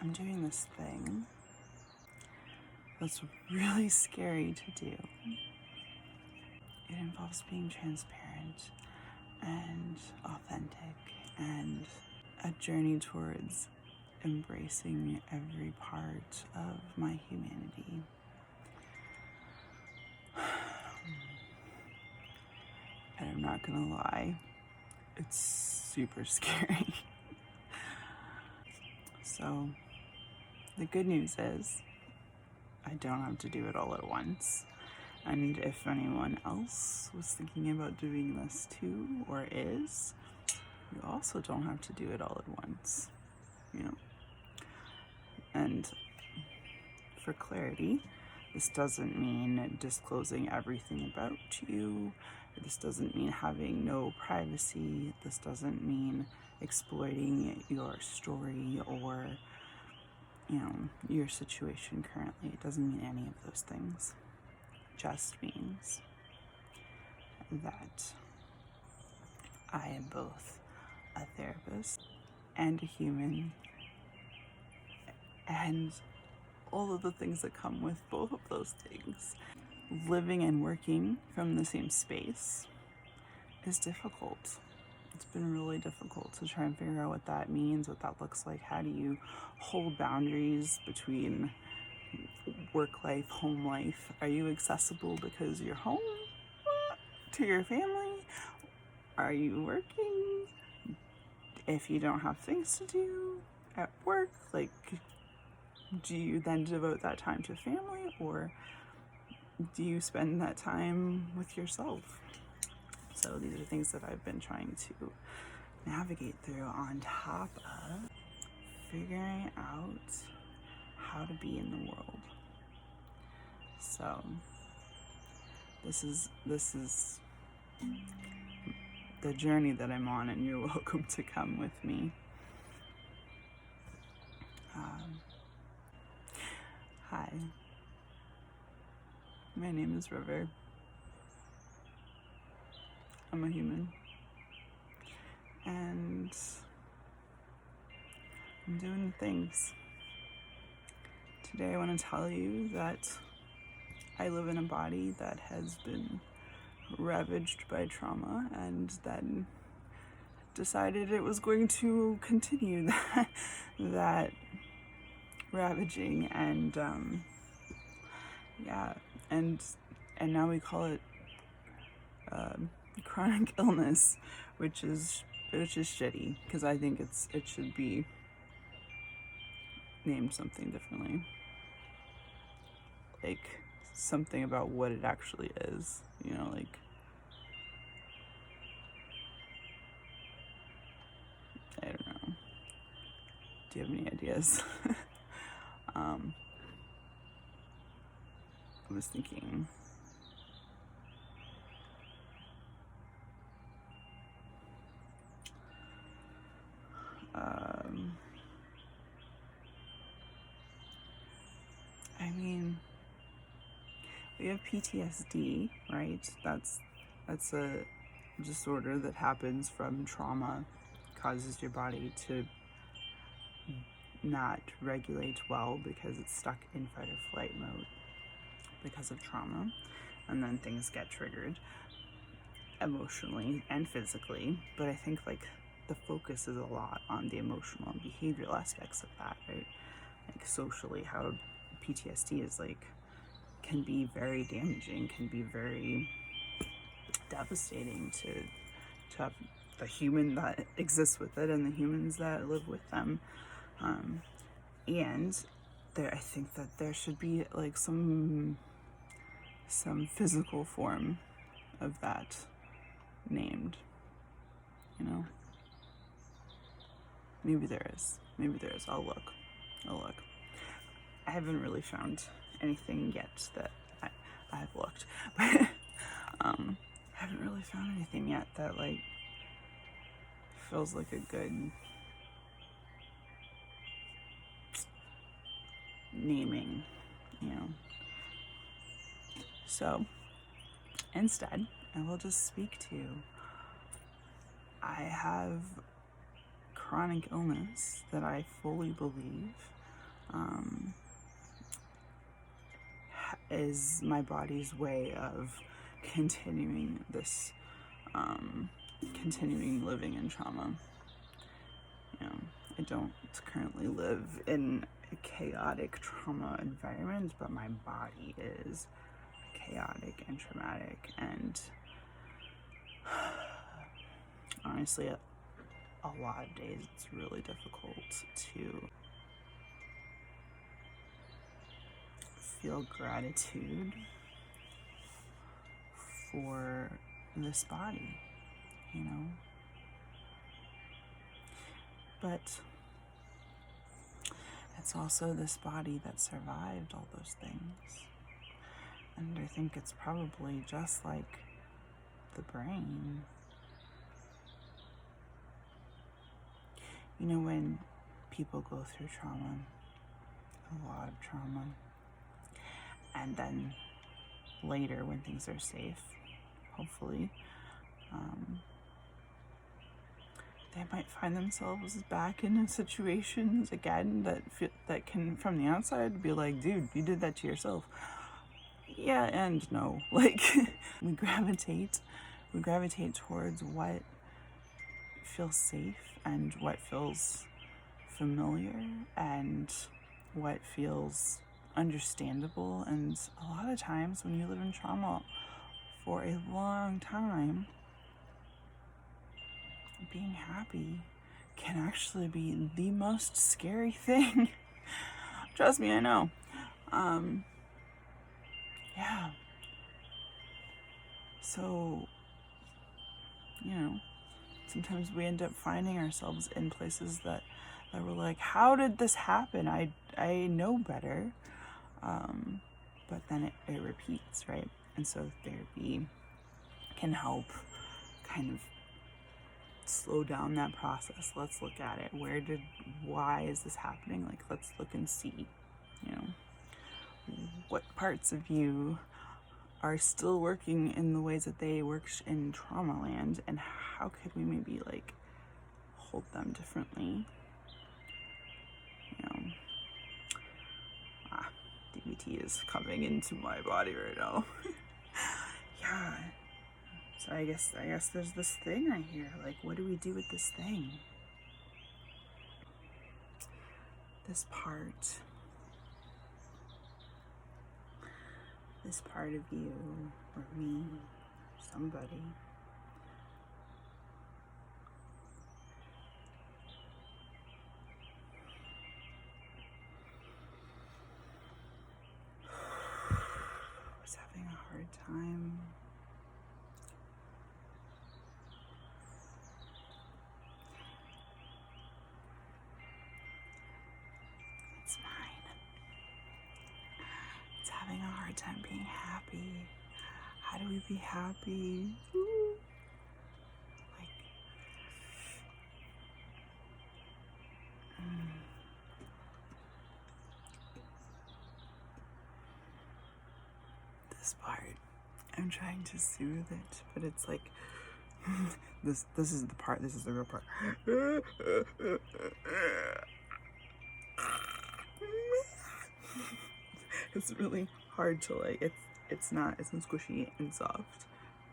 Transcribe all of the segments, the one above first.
I'm doing this thing that's really scary to do. It involves being transparent and authentic and a journey towards embracing every part of my humanity. And I'm not gonna lie, it's super scary. So the good news is I don't have to do it all at once. And if anyone else was thinking about doing this too, or is, you also don't have to do it all at once, you know. And for clarity, this doesn't mean disclosing everything about you. This doesn't mean having no privacy. This doesn't mean exploiting your story or, your situation currently. It doesn't mean any of those things. It just means that I am both a therapist and a human, and all of the things that come with both of those things. Living and working from the same space is difficult. It's been really difficult to try and figure out what that means, what that looks like. How do you hold boundaries between work life, home life? Are you accessible because you're home to your family? Are you working if you don't have things to do at work? Like, do you then devote that time to family, or do you spend that time with yourself? So these are things that I've been trying to navigate through, on top of figuring out how to be in the world. So this is the journey that I'm on, and you're welcome to come with me. Hi, my name is River. I'm a human, and I'm doing things. Today I want to tell you that I live in a body that has been ravaged by trauma, and then decided it was going to continue that ravaging, and and now we call it chronic illness, which is shitty, because I think it should be named something differently, like something about what it actually is, like I don't know. Do you have any ideas? I was thinking we have PTSD, right? That's a disorder that happens from trauma, causes your body to not regulate well because it's stuck in fight or flight mode because of trauma, and then things get triggered emotionally and physically. But I think like the focus is a lot on the emotional and behavioral aspects of that, right? Like socially, how PTSD is like can be very damaging, can be very devastating to the human that exists with it and the humans that live with them. And I think that there should be like some physical form of that named, Maybe there is. I'll look. I haven't really found anything yet that I have looked, but I haven't really found anything yet that like feels like a good naming, So instead, I will just speak to I have chronic illness that I fully believe is my body's way of continuing this, continuing living in trauma. You know, I don't currently live in a chaotic trauma environment, but my body is chaotic and traumatic, and honestly, a lot of days it's really difficult to feel gratitude for this body, you know? But it's also this body that survived all those things. And I think it's probably just like the brain. You know, when people go through trauma, a lot of trauma, and then later when things are safe, hopefully, they might find themselves back in situations again that can, from the outside, be like, dude, you did that to yourself. Yeah and no. Like, we gravitate towards what feels safe and what feels familiar and what feels understandable. And a lot of times when you live in trauma for a long time, being happy can actually be the most scary thing. Trust me, I know. Yeah. So, you know, sometimes we end up finding ourselves in places that we're like, how did this happen? I know better. But then it repeats, right? And so therapy can help kind of slow down that process. Let's look at it. Why is this happening? Like, let's look and see, you know, what parts of you are still working in the ways that they worked in trauma land, and how could we maybe like hold them differently, you know. DBT is coming into my body right now. Yeah. So I guess there's this thing right here. Like, what do we do with this thing? This part of you, or me, or somebody, was having a hard time having a hard time being happy. How do we be happy? Like, this part, I'm trying to soothe it, but it's like, this is the part, this is the real part. It's really hard to like, it's not squishy and soft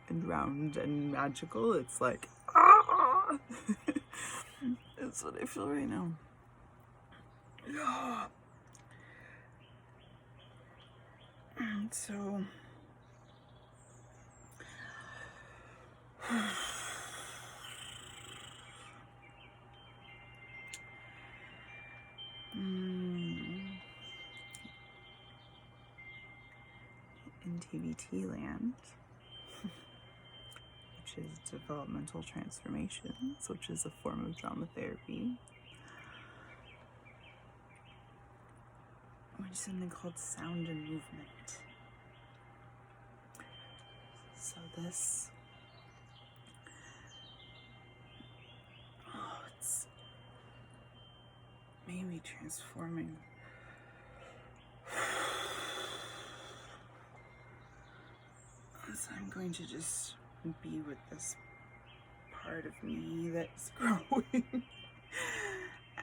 and round and magical. It's like, ah! That's what I feel right now. Yeah. So in TBT land, which is developmental transformations, which is a form of drama therapy, we do something called sound and movement. So this, it's maybe transforming. So I'm going to just be with this part of me that's growing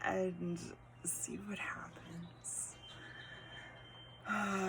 and see what happens. Uh-oh.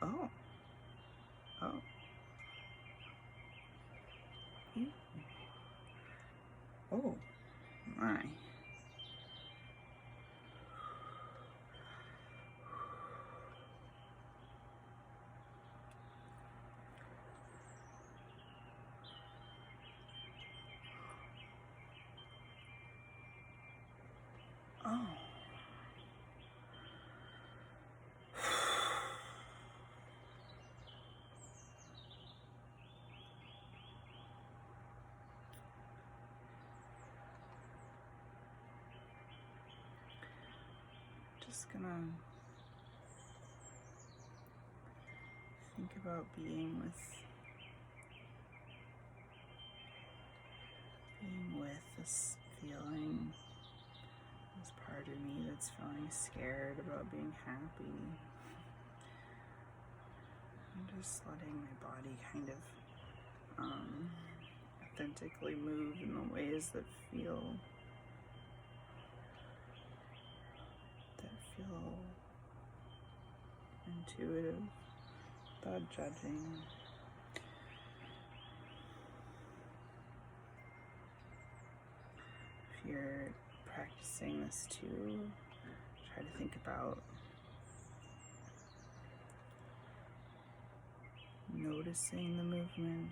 Oh. Oh. Oh. My. Oh. Just gonna think about being with this feeling, this part of me that's feeling scared about being happy. I'm just letting my body kind of authentically move in the ways that feel intuitive, without judging. If you're practicing this too, try to think about noticing the movement,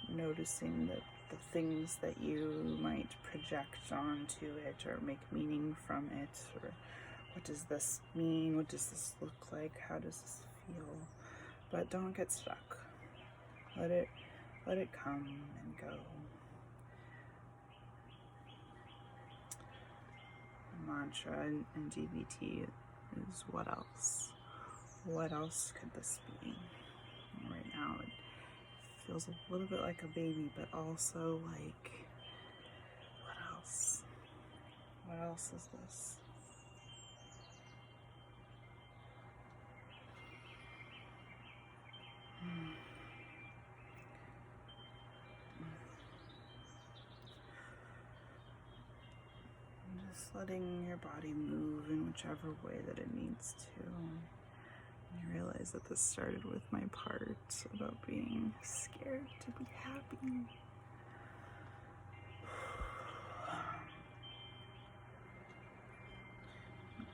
noticing that the things that you might project onto it or make meaning from it, or what does this mean, what does this look like, how does this feel, but don't get stuck. Let it come and go. The mantra in DBT is what else? What else could this be? And right now it feels a little bit like a baby, but also like, what else? What else is this? Just letting your body move in whichever way that it needs to. And you realize that this started with my part about being scared to be happy.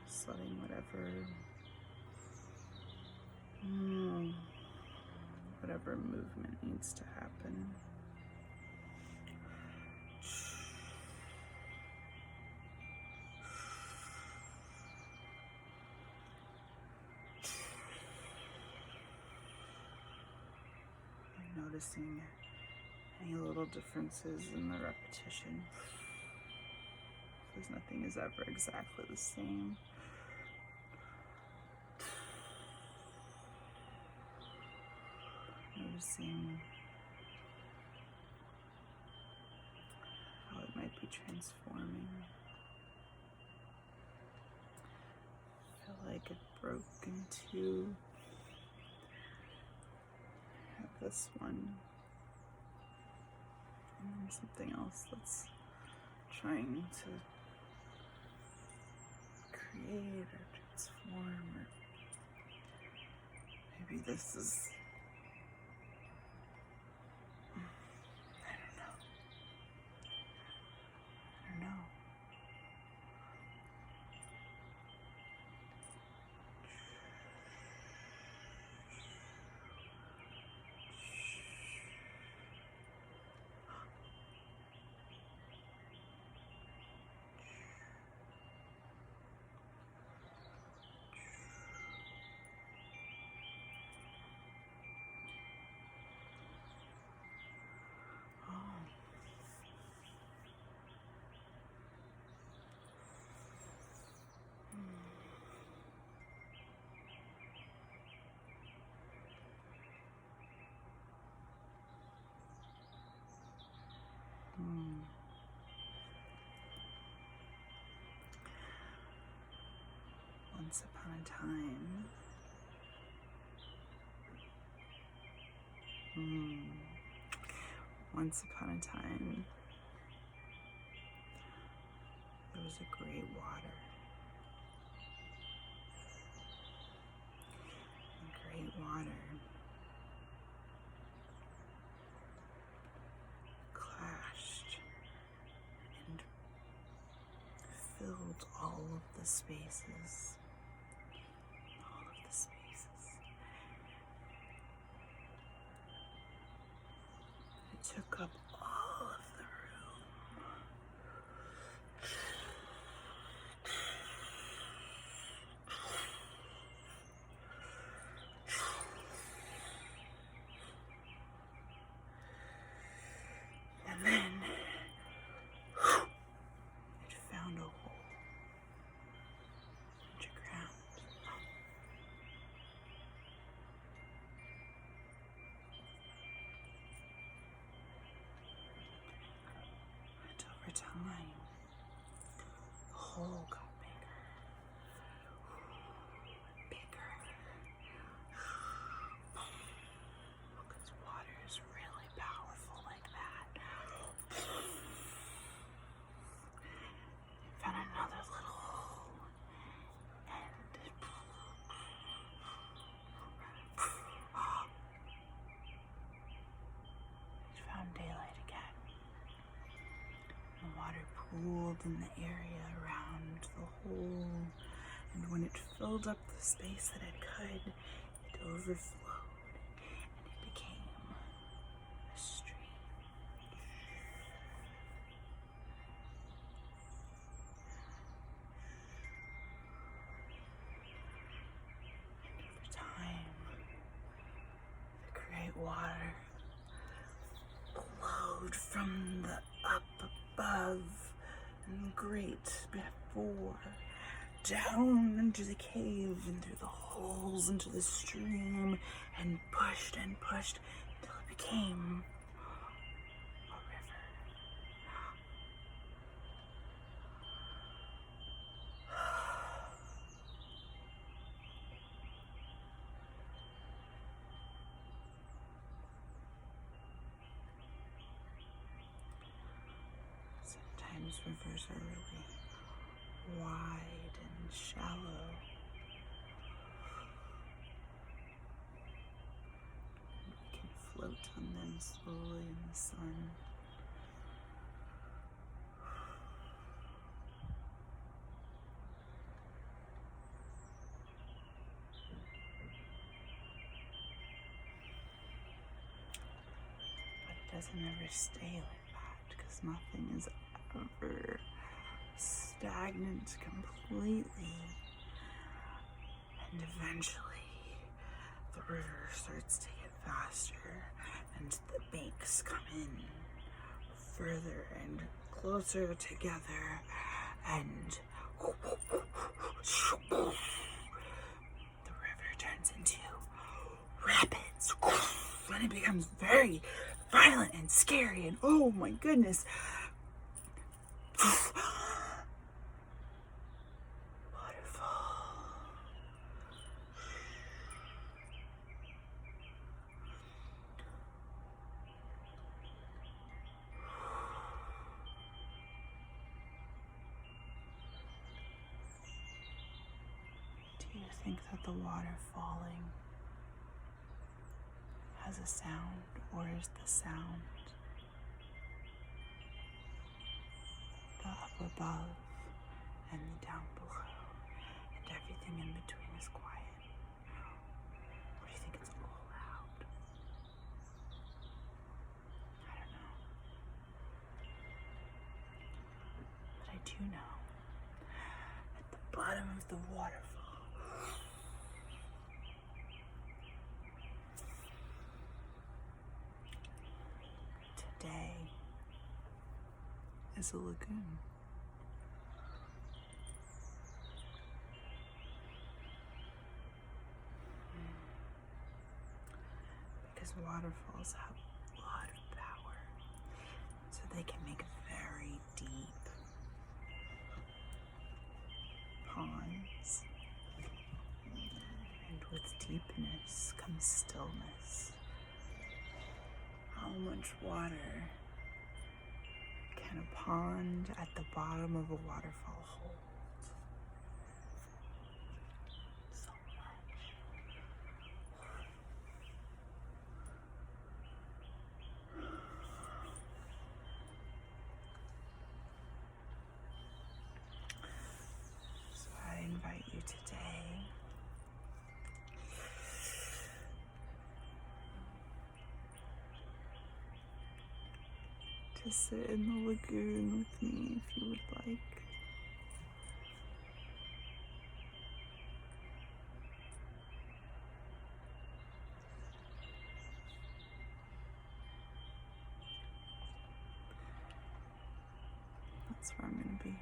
Just letting whatever movement needs to happen. Noticing any little differences in the repetition, because nothing is ever exactly the same. Noticing how it might be transforming. I feel like it broke into this one and something else that's trying to create or transform, or maybe this is, I don't know. Once upon a time, once upon a time, there was a great water. The great water clashed and filled all of the spaces. All of the spaces. It took up all of the room. And then it found a hole underground. And over time, the hole got bigger, bigger. Because water is really powerful like that. Found another little hole, and it found daylight again. The water pooled in the area around the hole, and when it filled up the space that it could, it overflowed, and it became a stream. And over time, the great water flowed from the up above and great before down into the cave and through the holes into the stream and pushed until it became a river. Sometimes rivers are really wide and shallow. And we can float on them slowly in the sun. But it doesn't ever stay like that, because nothing is ever stagnant completely. And eventually the river starts to get faster and the banks come in further and closer together, and the river turns into rapids, and it becomes very violent and scary, and oh my goodness, waterfall. Do you think that the water falling has a sound, or is the sound the up above and the down below, and everything in between is quiet? Or do you think it's all loud? I don't know. But I do know, at the bottom of the waterfall, today is a lagoon. Because waterfalls have a lot of power, so they can make very deep ponds deepness comes stillness. How much water can a pond at the bottom of a waterfall hold? So much. So I invite you today to sit in the lagoon with me if you would like. That's where I'm going to be.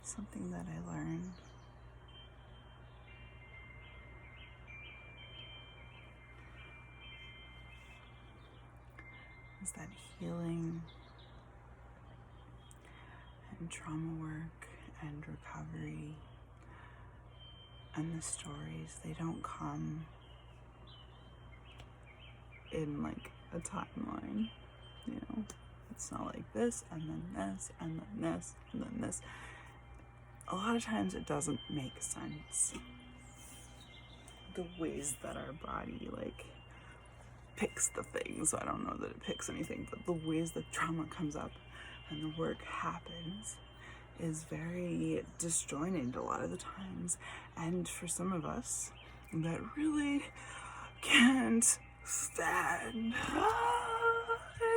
Something that I learned is that healing and trauma work and recovery and the stories, they don't come in like a timeline, you know. It's not like this and then this and then this and then this. A lot of times it doesn't make sense, the ways that our body like picks the things. I don't know that it picks anything, but the ways that trauma comes up and the work happens is very disjointed a lot of the times. And for some of us that really can't stand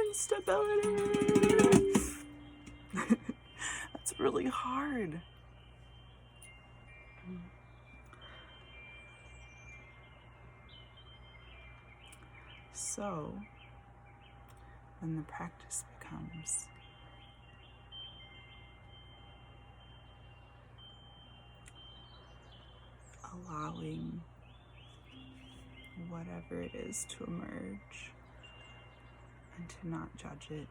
instability, that's really hard. So then the practice becomes allowing whatever it is to emerge and to not judge it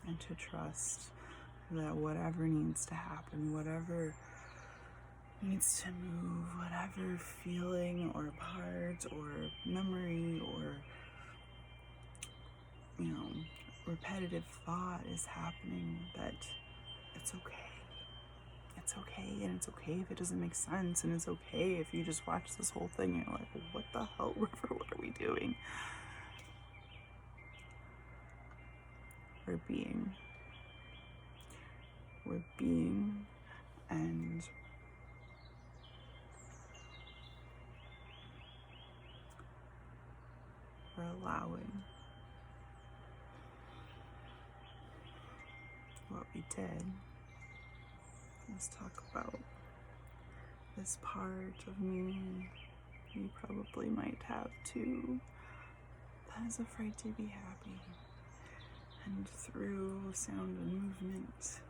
and to trust that whatever needs to happen, whatever needs to move, whatever feeling or part or memory or, you know, repetitive thought is happening, that it's okay. It's okay, and it's okay if it doesn't make sense, and it's okay if you just watch this whole thing and you're like, what the hell, River, what are we doing? We're being. We're being, and we're allowing. What we did was talk about this part of me you probably might have too, that is afraid to be happy. And through sound and movement,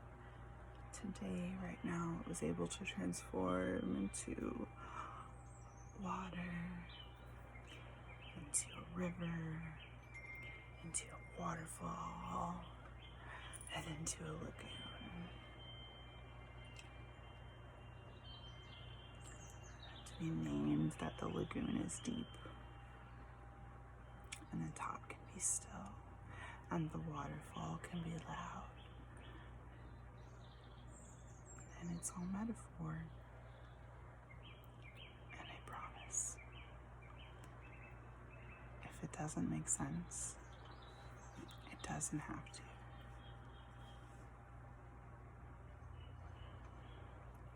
today, right now, it was able to transform into water, into a river, into a waterfall, and into a lagoon. To be named that the lagoon is deep, and the top can be still, and the waterfall can be loud. And it's all metaphor. And I promise, if it doesn't make sense, it doesn't have to.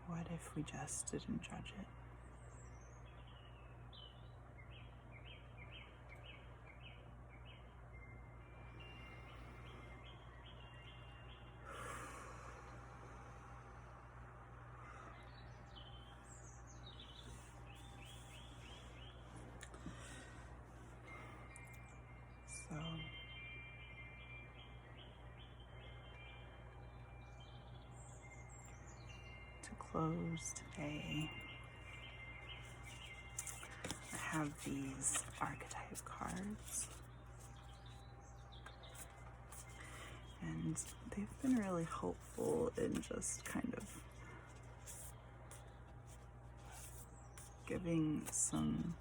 What if we just didn't judge it? So, to close today, I have these archetype cards. And they've been really helpful in just kind of giving some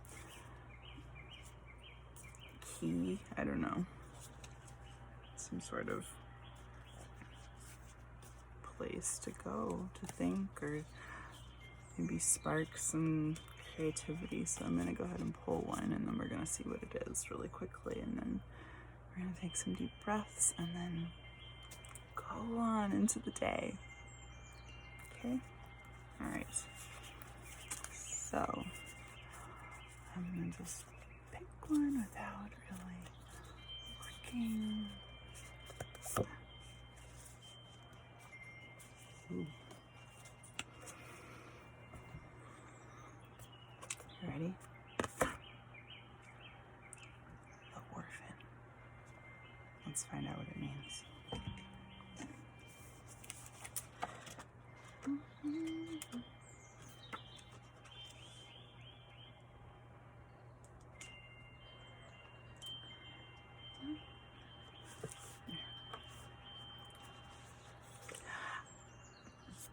key, I don't know, some sort of place to go to think, or maybe spark some creativity. So I'm going to go ahead and pull one, and then we're going to see what it is really quickly, and then we're going to take some deep breaths and then go on into the day. Okay? All right. So I'm going to just pick one without really looking. Ooh. You ready? The orphan. Let's find out what it means.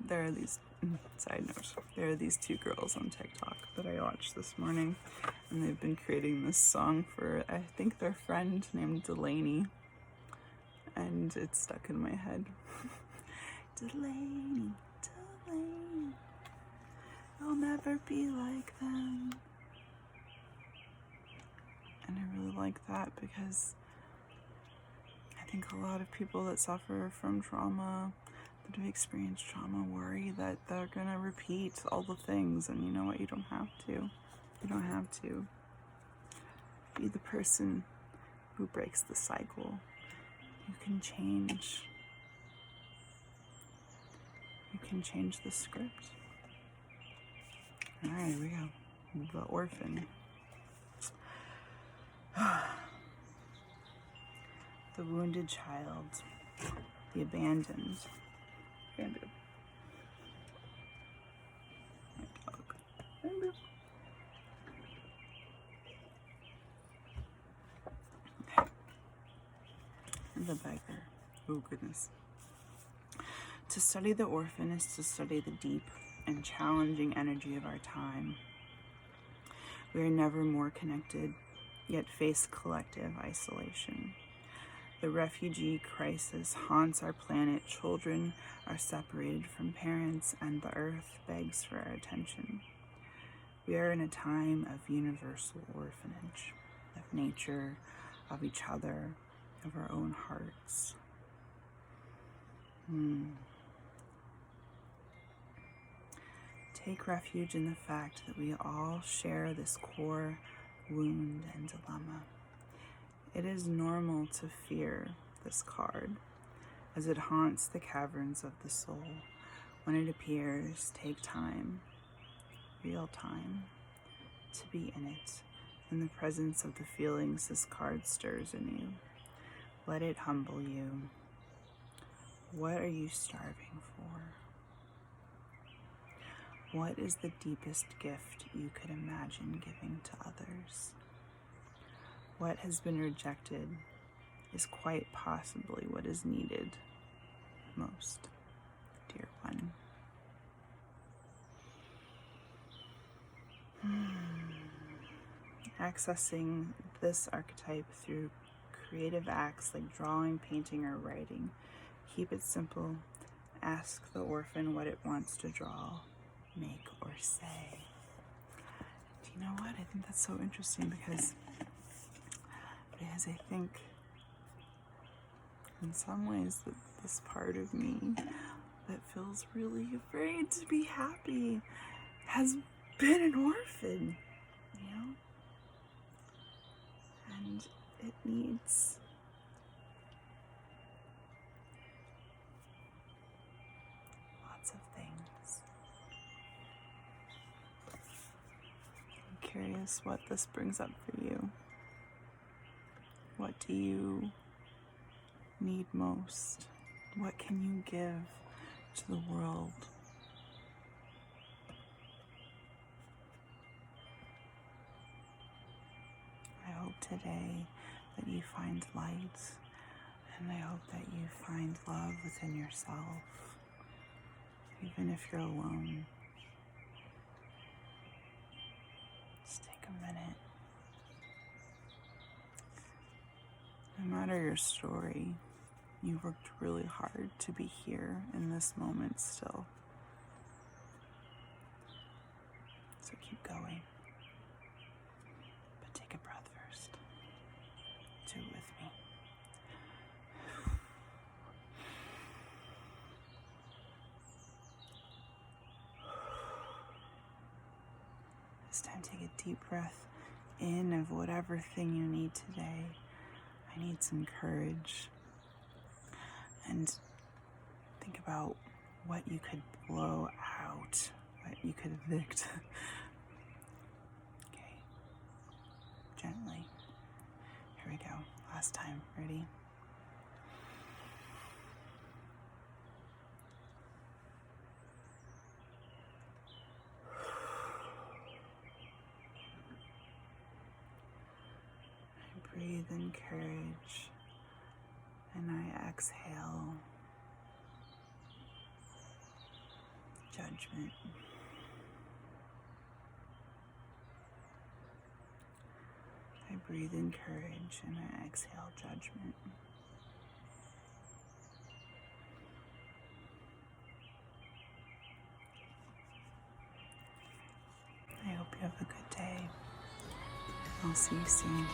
There are these, side note, there are these two girls on TikTok that I watched this morning, and they've been creating this song for, I think, their friend named Delaney, and it's stuck in my head. Delaney, Delaney, you'll never be like them. And I really like that because I think a lot of people that suffer from trauma, that have experienced trauma, worry that they're gonna repeat all the things, and you know what? You don't have to. You don't have to. Be the person who breaks the cycle. You can change. You can change the script. All right, here we go. The orphan. The wounded child. The abandoned. Bamboo. My dog. Bamboo. Okay. And the beggar. Oh, goodness. To study the orphan is to study the deep and challenging energy of our time. We are never more connected, yet face collective isolation. The refugee crisis haunts our planet. Children are separated from parents, and the earth begs for our attention. We are in a time of universal orphanage, of nature, of each other, of our own hearts. Take refuge in the fact that we all share this core wound and dilemma. It is normal to fear this card, as it haunts the caverns of the soul. When it appears, take time, real time, to be in it, in the presence of the feelings this card stirs in you. Let it humble you. What are you starving for? What is the deepest gift you could imagine giving to others? What has been rejected is quite possibly what is needed most, dear one. Accessing this archetype through creative acts like drawing, painting, or writing. Keep it simple. Ask the orphan what it wants to draw, make, or say. Do you know what? I think that's so interesting because I think in some ways that this part of me that feels really afraid to be happy has been an orphan, you know? And it needs lots of things. I'm curious what this brings up for you. What do you need most? What can you give to the world hope today that you find light, and I hope that you find love within yourself, even if you're alone. Just take a minute. No matter your story, you worked really hard to be here in this moment still. So keep going. But take a breath first. Do it with me. This time take a deep breath in of whatever thing you need today. I need some courage. And think about what you could blow out, what you could evict. Okay. Gently. Here we go. Last time. Ready? I breathe in courage. And I exhale judgment. I breathe in courage and I exhale judgment. I hope you have a good day. I'll see you soon.